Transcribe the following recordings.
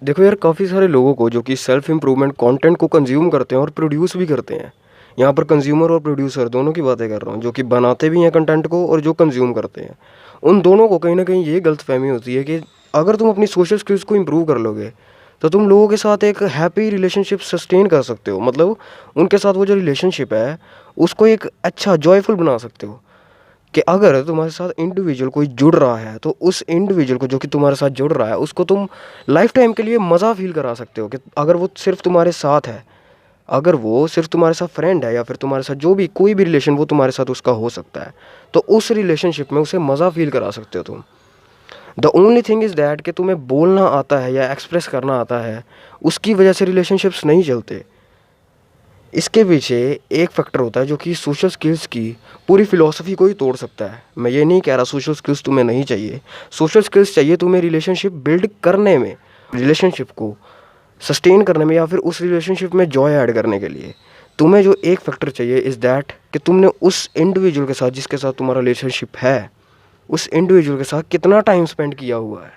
देखो यार, काफ़ी सारे लोगों को जो कि सेल्फ इम्प्रूवमेंट कंटेंट को कंज्यूम करते हैं और प्रोड्यूस भी करते हैं। यहाँ पर कंज्यूमर और प्रोड्यूसर दोनों की बातें कर रहा हूँ, जो कि बनाते भी हैं कंटेंट को और जो कंज्यूम करते हैं। उन दोनों को कहीं ना कहीं ये गलतफहमी होती है कि अगर तुम अपनी सोशल स्किल्स को इम्प्रूव कर लोगे तो तुम लोगों के साथ एक हैप्पी रिलेशनशिप सस्टेन कर सकते हो। मतलब उनके साथ वो जो रिलेशनशिप है उसको एक अच्छा जॉयफुल बना सकते हो। कि अगर तुम्हारे साथ इंडिविजुअल कोई जुड़ रहा है तो उस इंडिविजुअल को जो कि तुम्हारे साथ जुड़ रहा है उसको तुम लाइफ टाइम के लिए मज़ा फील करा सकते हो। कि अगर वो सिर्फ तुम्हारे साथ है, अगर वो सिर्फ तुम्हारे साथ फ्रेंड है या फिर तुम्हारे साथ जो भी कोई भी रिलेशन वो तुम्हारे साथ उसका हो सकता है, तो उस रिलेशनशिप में उसे मज़ा फील करा सकते हो तुम। The only thing is that कि तुम्हें बोलना आता है या एक्सप्रेस करना आता है, उसकी वजह से रिलेशनशिप्स नहीं चलते। इसके पीछे एक फैक्टर होता है जो कि सोशल स्किल्स की पूरी फिलॉसफी को ही तोड़ सकता है। मैं ये नहीं कह रहा सोशल स्किल्स तुम्हें नहीं चाहिए, सोशल स्किल्स चाहिए तुम्हें रिलेशनशिप बिल्ड करने में, रिलेशनशिप को सस्टेन करने में या फिर उस रिलेशनशिप में जॉय ऐड करने के लिए। तुम्हें जो एक फैक्टर चाहिए इज़ दैट कि तुमने उस इंडिविजुअल के साथ जिसके साथ तुम्हारा रिलेशनशिप है, उस इंडिविजुअल के साथ कितना टाइम स्पेंड किया हुआ है।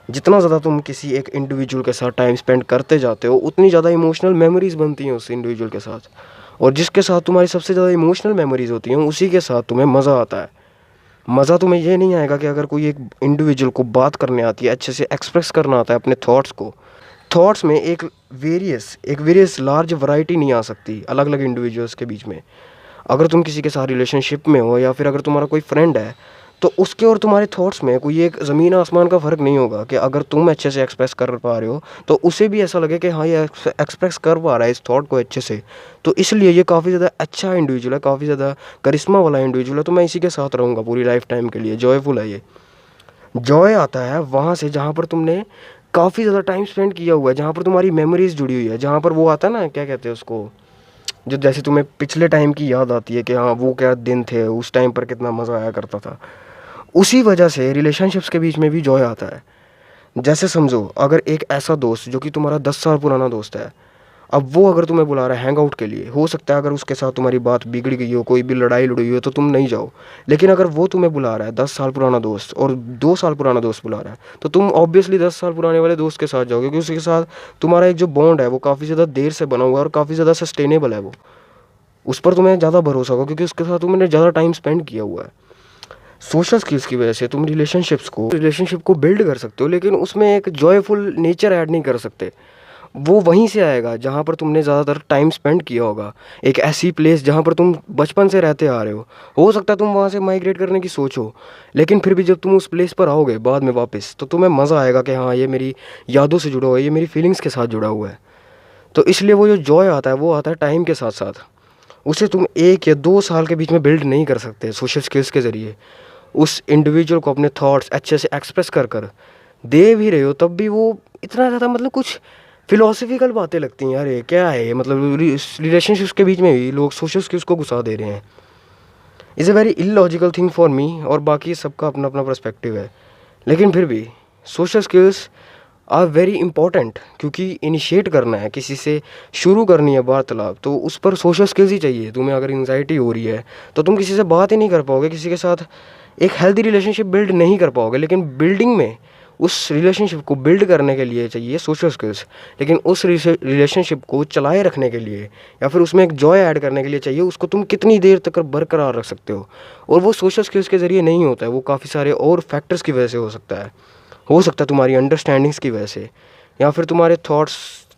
जितना ज़्यादा तुम किसी एक इंडिविजुअल के साथ टाइम स्पेंड करते जाते हो उतनी ज़्यादा इमोशनल मेमोरीज़ बनती हैं उस इंडिविजुअल के साथ। और जिसके साथ तुम्हारी सबसे ज़्यादा इमोशनल मेमोरीज़ होती हैं उसी के साथ तुम्हें मज़ा आता है। मज़ा तुम्हें ये नहीं आएगा कि अगर कोई एक इंडिविजुअल को बात करने आती है, अच्छे से एक्सप्रेस करना आता है अपने थॉट्स को। थॉट्स में एक वेरियस लार्ज वैरायटी नहीं आ सकती अलग अलग इंडिविजुअल्स के बीच में। अगर तुम किसी के साथ रिलेशनशिप में हो या फिर अगर तुम्हारा कोई फ्रेंड है, तो उसके और तुम्हारे थॉट्स में कोई एक ज़मीन आसमान का फ़र्क नहीं होगा। कि अगर तुम अच्छे से एक्सप्रेस कर पा रहे हो तो उसे भी ऐसा लगे कि हाँ ये एक्सप्रेस कर पा रहा है इस थॉट को अच्छे से, तो इसलिए ये काफ़ी ज़्यादा अच्छा इंडिविजुअल है, काफ़ी ज़्यादा करिश्मा वाला इंडिविजुअल है, तो मैं इसी के साथ रहूँगा पूरी लाइफ टाइम के लिए। जॉयफुल है ये। जॉय आता है वहाँ से जहाँ पर तुमने काफ़ी ज़्यादा टाइम स्पेंड किया हुआ है, जहाँ पर तुम्हारी मेमोरीज़ जुड़ी हुई है, जहाँ पर वो आता है ना, क्या कहते हैं उसको, जो जैसे तुम्हें पिछले टाइम की याद आती है कि हाँ वो क्या दिन थे, उस टाइम पर कितना मज़ा आया करता था। उसी वजह से रिलेशनशिप्स के बीच में भी जॉय आता है। जैसे समझो, अगर एक ऐसा दोस्त जो कि तुम्हारा 10 साल पुराना दोस्त है, अब वो अगर तुम्हें बुला रहा है हैंग आउट के लिए, हो सकता है अगर उसके साथ तुम्हारी बात बिगड़ गई हो, कोई भी लड़ाई लड़ी हो तो तुम नहीं जाओ। लेकिन अगर वो तुम्हें बुला रहा है 10 साल पुराना दोस्त और 2 साल पुराना दोस्त बुला रहा है, तो तुम ऑब्वियसली 10 साल पुराने वाले दोस्त के साथ जाओगे, क्योंकि उसके साथ तुम्हारा एक जो बॉन्ड है वो काफ़ी ज़्यादा देर से बना हुआ है और काफ़ी ज़्यादा सस्टेनेबल है। वो उस पर तुम्हें ज़्यादा भरोसा होगा क्योंकि उसके साथ तुमने ज़्यादा टाइम स्पेंड किया हुआ है। सोशल स्किल्स की वजह से तुम रिलेशनशिप को बिल्ड कर सकते हो, लेकिन उसमें एक जॉयफुल नेचर ऐड नहीं कर सकते। वो वहीं से आएगा जहाँ पर तुमने ज़्यादातर टाइम स्पेंड किया होगा। एक ऐसी प्लेस जहाँ पर तुम बचपन से रहते आ रहे हो सकता है तुम वहाँ से माइग्रेट करने की सोचो, लेकिन फिर भी जब तुम उस प्लेस पर आओगे बाद में वापस, तो तुम्हें मज़ा आएगा कि हाँ ये मेरी यादों से जुड़ा हुआ है, ये मेरी फीलिंग्स के साथ जुड़ा हुआ है। तो इसलिए वो जो जॉय आता है वो आता है टाइम के साथ साथ। उसे तुम 1 या 2 साल के बीच में बिल्ड नहीं कर सकते सोशल स्किल्स के ज़रिए। उस इंडिविजुअल को अपने थॉट्स अच्छे से एक्सप्रेस कर कर दे भी रहे हो तब भी वो इतना ज़्यादा, मतलब कुछ फिलोसफिकल बातें लगती हैं यार, ये क्या है ये, मतलब रिलेशनशिप्स के बीच में भी लोग सोशल स्किल्स को घुसा दे रहे हैं। Is a very illogical thing for me. और बाकी सबका अपना अपना पर्सपेक्टिव है, लेकिन फिर भी social skills are very important, क्योंकि इनिशिएट करना है, किसी से शुरू करनी है वार्तालाप, तो उस पर सोशल स्किल्स ही चाहिए। तुम्हें अगर एंग्जाइटी हो रही है तो तुम किसी से बात ही नहीं कर पाओगे, किसी के साथ एक हेल्दी रिलेशनशिप बिल्ड नहीं कर पाओगे। लेकिन बिल्डिंग में उस रिलेशनशिप को बिल्ड करने के लिए चाहिए सोशल स्किल्स, लेकिन उस रिलेशनशिप को चलाए रखने के लिए या फिर उसमें एक जॉय ऐड करने के लिए चाहिए उसको तुम कितनी देर तक बरकरार रख सकते हो। और वो सोशल स्किल्स के ज़रिए नहीं होता है, वो काफ़ी सारे और फैक्टर्स की वजह से हो सकता है तुम्हारी अंडरस्टैंडिंग्स की वजह से, या फिर तुम्हारे थॉट्स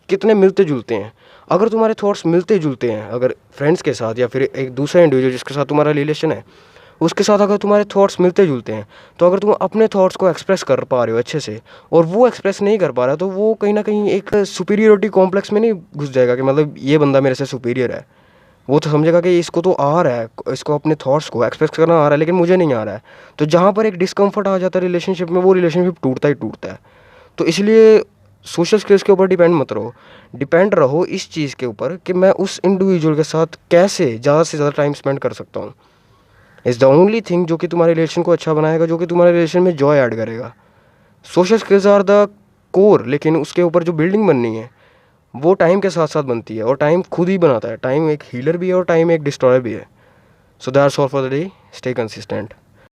कितने मिलते जुलते हैं। अगर तुम्हारे थॉट्स मिलते जुलते हैं, अगर फ्रेंड्स के साथ या फिर एक दूसरा इंडिविजुअल जिसके साथ तुम्हारा रिलेशन है उसके साथ अगर तुम्हारे थॉट्स मिलते जुलते हैं, तो अगर तुम अपने थॉट्स को एक्सप्रेस कर पा रहे हो अच्छे से और वो एक्सप्रेस नहीं कर पा रहा, तो वो कहीं ना कहीं एक सुपीरियरिटी कॉम्प्लेक्स में नहीं घुस जाएगा कि मतलब ये बंदा मेरे से सुपीरियर है। वो तो समझेगा कि इसको तो आ रहा है, इसको अपने थॉट्स को एक्सप्रेस करना आ रहा है, लेकिन मुझे नहीं आ रहा है। तो जहाँ पर एक डिस्कम्फर्ट आ जाता है रिलेशनशिप में, वो रिलेशनशिप टूटता ही टूटता है। तो इसलिए सोशल स्किल्स के ऊपर डिपेंड मत रहो, डिपेंड रहो इस चीज़ के ऊपर कि मैं उस इंडिविजुअल के साथ कैसे ज़्यादा से ज़्यादा टाइम स्पेंड कर सकता हूँ। इज़ द ओनली थिंग जो कि तुम्हारे रिलेशन को अच्छा बनाएगा, जो कि तुम्हारे रिलेशन में जॉय ऐड करेगा। Social skills are the core, लेकिन उसके ऊपर जो बिल्डिंग बननी है वो टाइम के साथ साथ बनती है, और टाइम खुद ही बनाता है। टाइम एक हीलर भी है और टाइम एक डिस्ट्रॉयर भी है। So that's all for the day. Stay consistent.